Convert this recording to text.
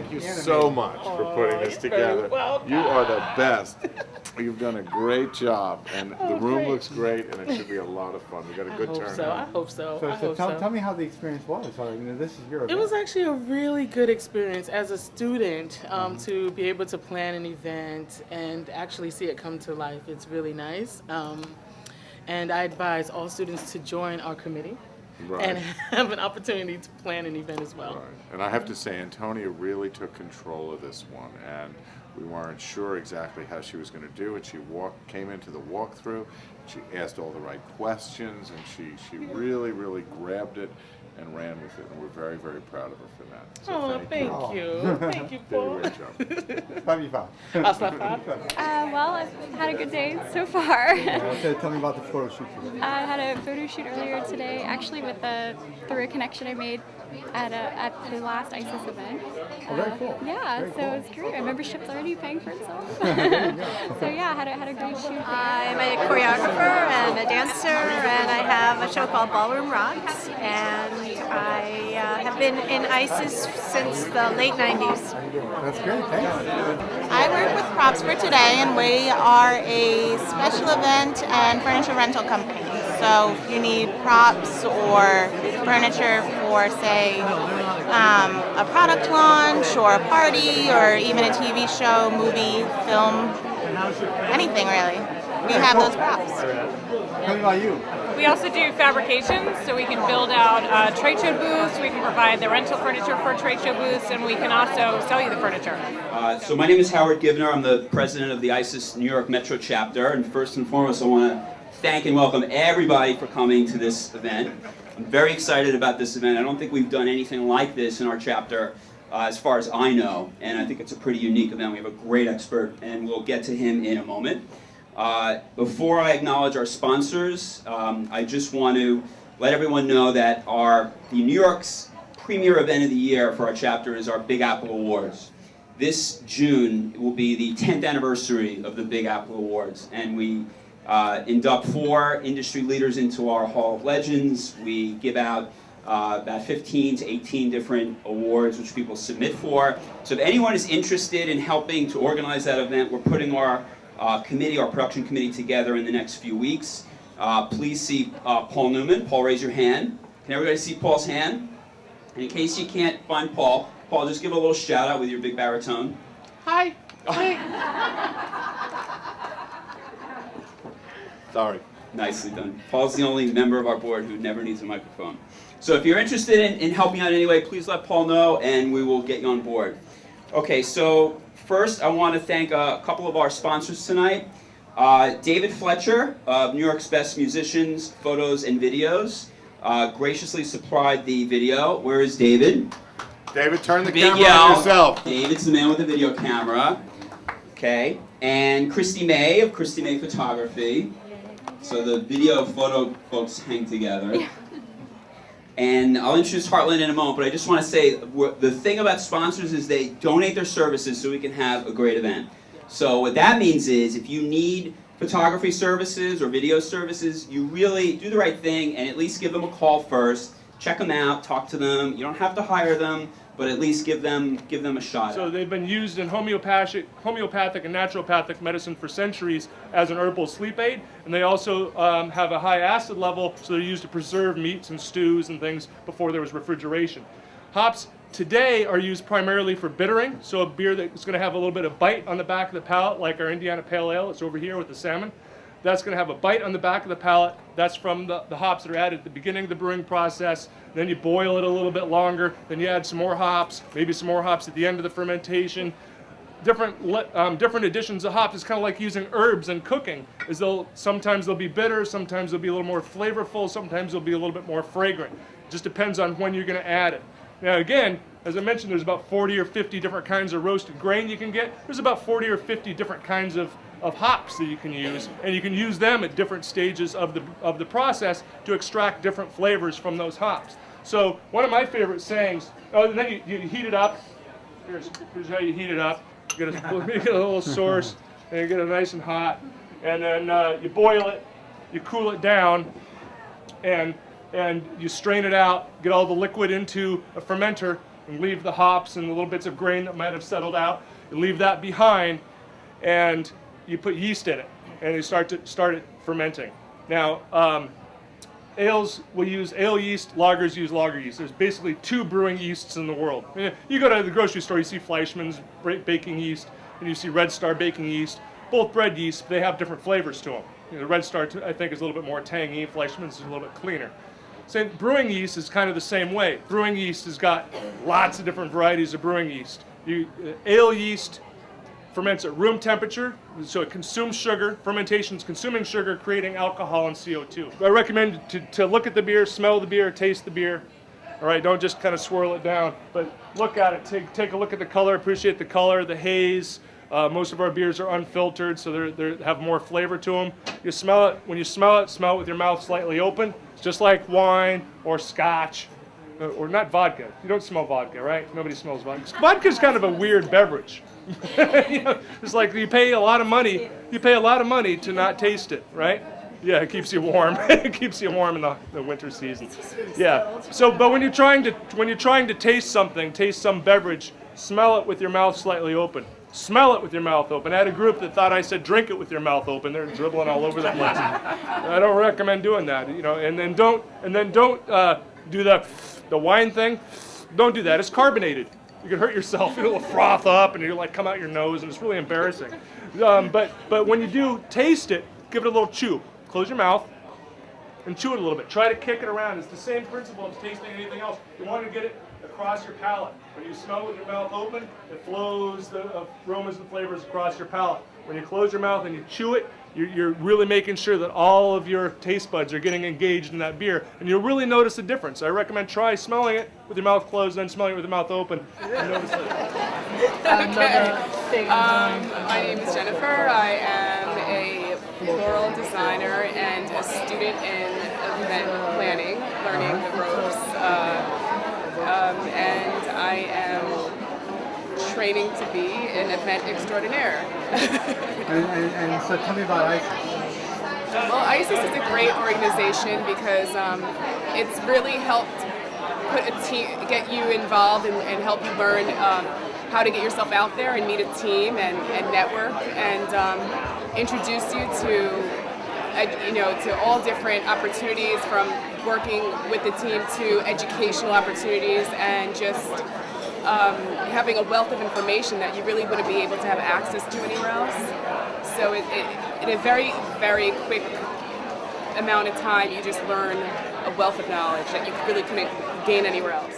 Thank you so much for putting this together. You are the best. You've done a great job, and the room looks great, and it should be a lot of fun. We got a good turnout. I hope so. Tell me how the experience was. This is your event. It was actually a really good experience as a student to be able to plan an event and actually see it come to life. It's really nice. And I advise all students to join our committee. Right. And have an opportunity to plan an event as well. Right. And I have to say, Antonia really took control of this one, and we weren't sure exactly how she was going to do it. She came into the walkthrough, she asked all the right questions, and she really, really grabbed it and ran with it, and we're very, very proud of her for that. So thank you. Thank you, Paul. Did a great job. Well, I've had a good day so far. So tell me about the photo shoot today. I had a photo shoot earlier today, actually through a connection I made at the last Ises event. Oh, very cool. Yeah, very so cool. it's great. My membership's already paying for itself. So yeah, I had a great shoot. I'm a choreographer and a dancer, and I have a show called Ballroom Rocks, and I have been in Ises since the late 90s. That's great, thanks. I work with Props for Today, and we are a special event and furniture rental company. So if you need props or furniture for, say, a product launch or a party or even a TV show, movie, film, anything really, we have those props. Tell me about you. We also do fabrications, so we can build out trade show booths, we can provide the rental furniture for trade show booths, and we can also sell you the furniture. So my name is Howard Givner. I'm the president of the Ises New York Metro chapter, and first and foremost I want to thank and welcome everybody for coming to this event. I'm very excited about this event. I don't think we've done anything like this in our chapter as far as I know, and I think it's a pretty unique event. We have a great expert, and we'll get to him in a moment. Before I acknowledge our sponsors, I just want to let everyone know that the New York's premier event of the year for our chapter is our Big Apple Awards. This June will be the 10th anniversary of the Big Apple Awards, and we induct 4 industry leaders into our Hall of Legends. We give out about 15 to 18 different awards which people submit for. So if anyone is interested in helping to organize that event, we're putting our production committee together in the next few weeks. Please see Paul Newman. Paul, raise your hand. Can everybody see Paul's hand? And in case you can't find Paul, just give a little shout out with your big baritone. Hi. Sorry. Nicely done. Paul's the only member of our board who never needs a microphone. So if you're interested in helping out anyway, please let Paul know and we will get you on board. Okay, so first I want to thank a couple of our sponsors tonight. David Fletcher of New York's Best Musicians, Photos and Videos graciously supplied the video. Where is David? David, turn the Big camera yell. on yourself. David's the man with the video camera. Okay, and Christy May of Christy May Photography. So the video photo folks hang together. And I'll introduce Heartland in a moment, but I just want to say the thing about sponsors is they donate their services so we can have a great event. So what that means is if you need photography services or video services, you really do the right thing and at least give them a call first. Check them out, talk to them. You don't have to hire them, but at least give them a shot. So they've been used in homeopathic and naturopathic medicine for centuries as an herbal sleep aid, and they also have a high acid level, so they're used to preserve meats and stews and things before there was refrigeration. Hops today are used primarily for bittering, so a beer that's going to have a little bit of bite on the back of the palate, like our Indiana Pale Ale. It's over here with the salmon. That's going to have a bite on the back of the palate. That's from the hops that are added at the beginning of the brewing process. Then you boil it a little bit longer. Then you add some more hops, maybe some more hops at the end of the fermentation. Different additions of hops is kind of like using herbs in cooking. Sometimes they'll be bitter, sometimes they'll be a little more flavorful, sometimes they'll be a little bit more fragrant. It just depends on when you're going to add it. Now again, as I mentioned, there's about 40 or 50 different kinds of roasted grain you can get. There's about 40 or 50 different kinds of hops that you can use, and you can use them at different stages of the process to extract different flavors from those hops. So one of my favorite sayings, and then you heat it up. Here's how you heat it up. You get a little source, and you get it nice and hot, and then you boil it, you cool it down, and you strain it out, get all the liquid into a fermenter. and leave the hops and the little bits of grain that might have settled out. You leave that behind, and you put yeast in it, and you start it fermenting. Now, ales will use ale yeast, lagers use lager yeast. There's basically 2 brewing yeasts in the world. You go to the grocery store, you see Fleischmann's baking yeast, and you see Red Star baking yeast. Both bread yeasts, they have different flavors to them. The Red Star, I think, is a little bit more tangy. Fleischmann's is a little bit cleaner. So brewing yeast is kind of the same way. Brewing yeast has got lots of different varieties of brewing yeast. Ale yeast ferments at room temperature, so it consumes sugar. Fermentation is consuming sugar, creating alcohol and CO2. I recommend to look at the beer, smell the beer, taste the beer. All right, don't just kind of swirl it down, but look at it. Take a look at the color, appreciate the color, the haze. Most of our beers are unfiltered, so they have more flavor to them. You smell it. When you smell it with your mouth slightly open. It's just like wine or scotch, or not vodka. You don't smell vodka, right? Nobody smells vodka. Vodka is kind of a weird beverage. It's like you pay a lot of money. You pay a lot of money to not taste it, right? Yeah, it keeps you warm. It keeps you warm in the winter season. Yeah. So, but when you're trying to taste something, taste some beverage, smell it with your mouth slightly open. Smell it with your mouth open. I had a group that thought I said drink it with your mouth open. They're dribbling all over the place. I don't recommend doing that. And then don't do the wine thing. Don't do that. It's carbonated. You can hurt yourself. It'll froth up and it'll like come out your nose, and it's really embarrassing. But when you do taste it, give it a little chew. Close your mouth and chew it a little bit. Try to kick it around. It's the same principle as tasting anything else. You want to get it across your palate. When you smell it with your mouth open, it flows the aromas and flavors across your palate. When you close your mouth and you chew it, you're really making sure that all of your taste buds are getting engaged in that beer, and you'll really notice a difference. I recommend try smelling it with your mouth closed, then smelling it with your mouth open, and notice it. Okay. My name is Jennifer. I am a floral designer and a student in event planning, learning the ropes. And I am training to be an event extraordinaire. and so tell me about Ises. Well, Ises is a great organization because it's really helped put a team, get you involved and help you learn how to get yourself out there and meet a team and network and introduce you to all different opportunities, from working with the team to educational opportunities, and just having a wealth of information that you really wouldn't be able to have access to anywhere else. So in a very, very quick amount of time, you just learn a wealth of knowledge that you really couldn't gain anywhere else.